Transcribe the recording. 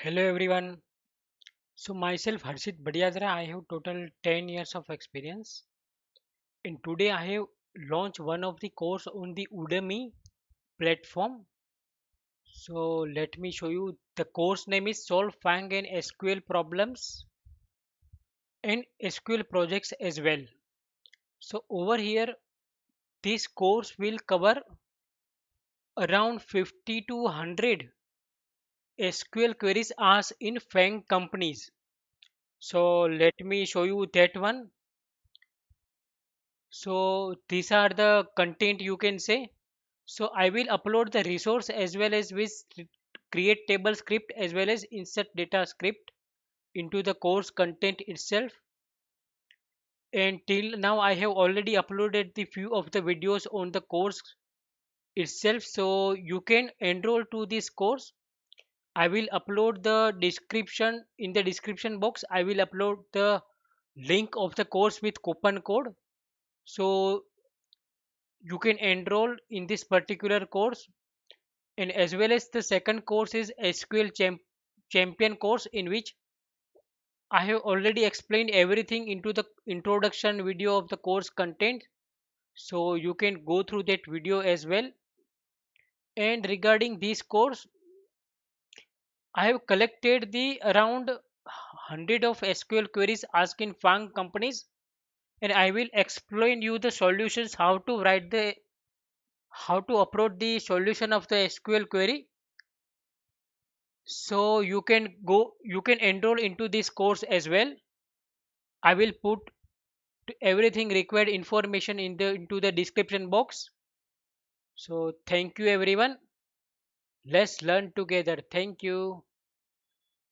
Hello everyone. So myself Harshit Badiadra, I have total 10 years of experience. And today I have launched one of the course on the Udemy platform. So let me show you. The course name is Solve Fang and SQL Problems and SQL Projects as well. So over here, this course will cover around 50 to 100 SQL queries asked in Fang companies. So let me show you that one. So these are the content you can say. So I will upload the resource as well as with create table script as well as insert data script into the course content itself. And till now I have already uploaded the few of the videos on the course itself. So you can enroll to this course. I will upload the description in the description box. I will upload the link of the course with coupon code. So you can enroll in this particular course, and as well as the second course is champion course, in which I have already explained everything into the introduction video of the course content, so you can go through that video as well. And regarding this course, I have collected the around 100 of SQL queries asked in Fang companies, and I will explain you the solutions, how to upload the solution of the SQL query. So you can enroll into this course as well. I will put everything required information in the into the description box. So thank you everyone. Let's learn together. Thank you.